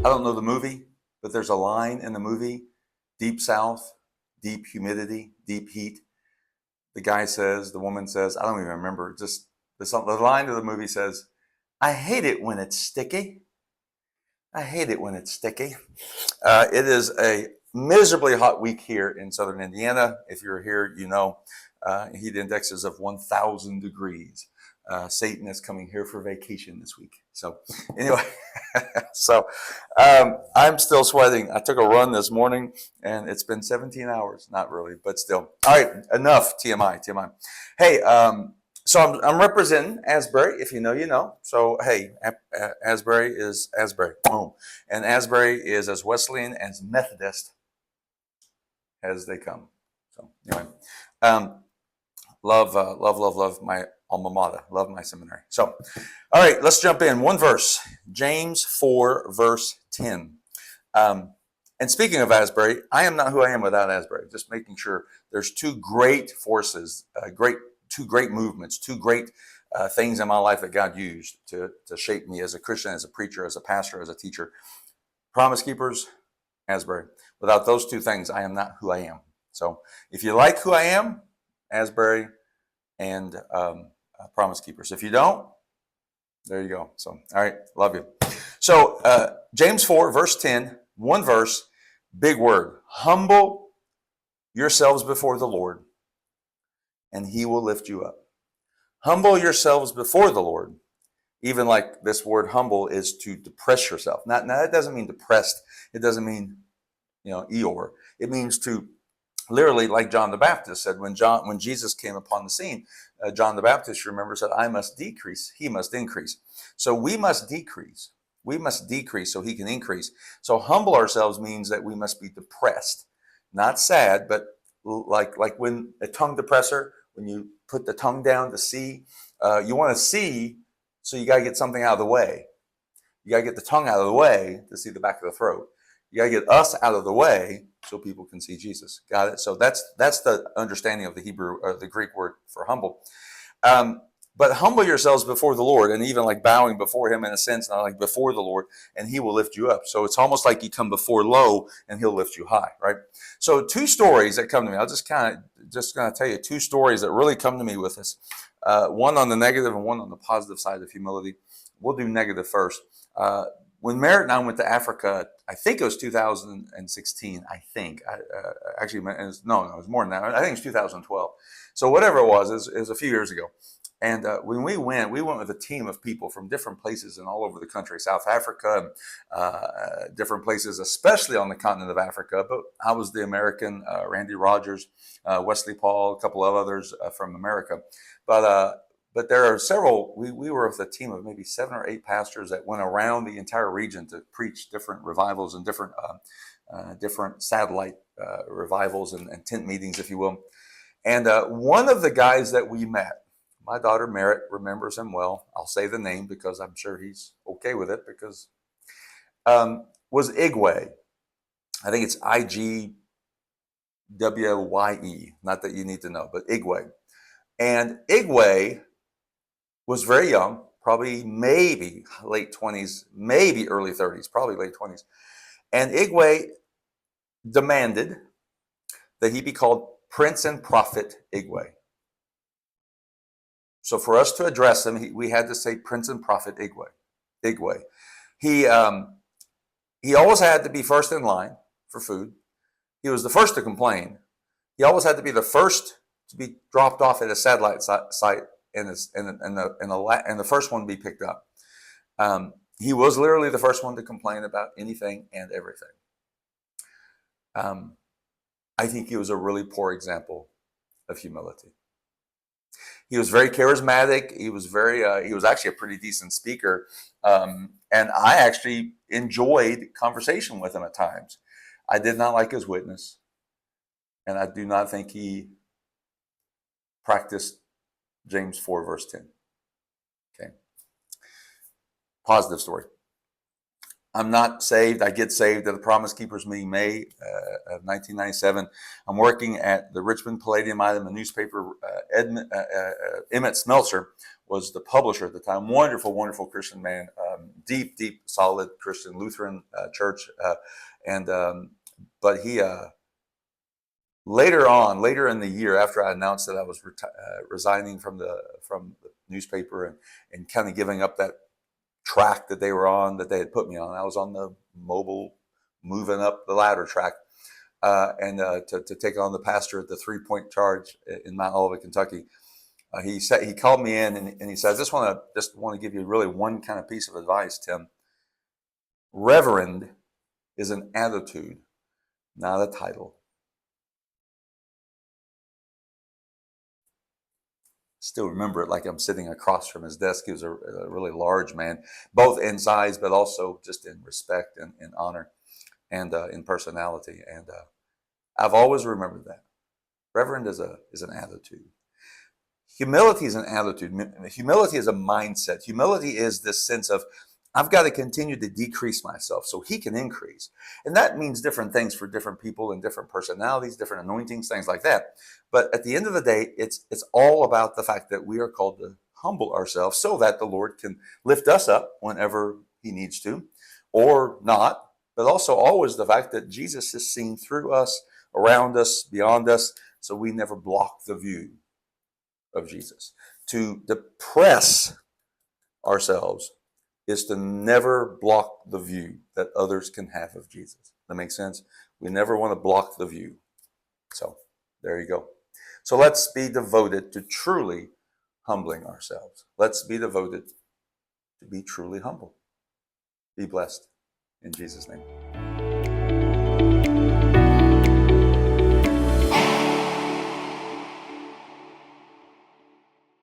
I don't know the movie, but there's a line in the movie, Deep South, deep humidity, deep heat. The woman says, I don't even remember, just the line of the movie says, I hate it when it's sticky. I hate it when it's sticky. It is a miserably hot week here in southern Indiana. If you're here, you know heat indexes of 1,000 degrees. Satan is coming here for vacation this week. So anyway, I'm still sweating. I took a run this morning and it's been 17 hours. Not really, but still. All right, enough TMI. Hey, so I'm representing Asbury. If you know, you know. So hey, Asbury is Asbury. Boom. And Asbury is as Wesleyan and as Methodist as they come. So anyway, love my alma mater. Love my seminary. So, all right, let's jump in. One verse, James 4, verse 10. And speaking of Asbury, I am not who I am without Asbury. Just making sure there's two great forces, two great movements, two great things in my life that God used to shape me as a Christian, as a preacher, as a pastor, as a teacher. Promise Keepers, Asbury. Without those two things, I am not who I am. So if you like who I am, Asbury and Promise Keepers. If you don't, there you go. So, all right, love you. So James 4, verse 10, one verse, big word. Humble yourselves before the Lord, and he will lift you up. Humble yourselves before the Lord. Even like this word humble is to depress yourself. Now that doesn't mean depressed. It doesn't mean, Eeyore. It means to literally, like John the Baptist said, when Jesus came upon the scene, John the Baptist, remember, said, I must decrease, he must increase. So we must decrease. We must decrease so he can increase. So humble ourselves means that we must be depressed, not sad, but like when a tongue depressor, when you put the tongue down to see, you want to see, so you got to get something out of the way. You got to get the tongue out of the way to see the back of the throat. You got to get us out of the way so people can see Jesus. Got it? So that's the understanding of the Hebrew or the Greek word for humble. But humble yourselves before the Lord, and even like bowing before him in a sense, not like before the Lord, and he will lift you up. So it's almost like you come before low and he'll lift you high, right? So two stories that come to me. I'll just going to tell you two stories that really come to me with this. One on the negative and one on the positive side of humility. We'll do negative first. When Merritt and I went to Africa, I think it was 2016. I think. It was more than that. I think it was 2012. So whatever it was a few years ago. And when we went with a team of people from different places and all over the country, South Africa, different places, especially on the continent of Africa. But I was the American, Randy Rogers, Wesley Paul, a couple of others from America. But there are several, we were with a team of maybe 7 or 8 pastors that went around the entire region to preach different revivals and different satellite revivals and tent meetings, if you will. And one of the guys that we met, my daughter Merritt remembers him well. I'll say the name because I'm sure he's okay with it, because was Igwe. I think it's Igwye, not that you need to know, but Igwe. And Igwe was very young, probably maybe late 20s, maybe early 30s, probably late 20s. And Igwe demanded that he be called Prince and Prophet Igwe. So for us to address him, we had to say Prince and Prophet Igwe. He always had to be first in line for food. He was the first to complain. He always had to be the first to be dropped off at a satellite site and the first one to be picked up. He was literally the first one to complain about anything and everything. I think he was a really poor example of humility. He was very charismatic. He was actually a pretty decent speaker. And I actually enjoyed conversation with him at times. I did not like his witness. And I do not think he practiced James 4, verse 10. Okay. Positive story. I'm not saved. I get saved at the Promise Keepers meeting May of 1997. I'm working at the Richmond Palladium item, a newspaper. Emmett Smeltzer was the publisher at the time. Wonderful, wonderful Christian man. deep, deep, solid Christian Lutheran church, and but he later in the year, after I announced that I was resigning from the newspaper and kind of giving up that track that they were on, that they had put me on. I was on the mobile, moving up the ladder track, and to take on the pastor at the 3-point charge in Mount Olivet, Kentucky. He called me in and he said, I just want to give you really one kind of piece of advice, Tim. Reverend is an attitude, not a title. Still remember it like I'm sitting across from his desk. He was a really large man, both in size, but also just in respect and in honor and in personality. And I've always remembered that. Reverend is an attitude. Humility is an attitude. Humility is a mindset. Humility is this sense of, I've got to continue to decrease myself so he can increase. And that means different things for different people and different personalities, different anointings, things like that. But at the end of the day, it's all about the fact that we are called to humble ourselves so that the Lord can lift us up whenever he needs to, or not. But also always the fact that Jesus is seen through us, around us, beyond us, so we never block the view of Jesus. To depress ourselves is to never block the view that others can have of Jesus. That makes sense? We never want to block the view. So there you go. So let's be devoted to truly humbling ourselves. Let's be devoted to be truly humble. Be blessed in Jesus' name.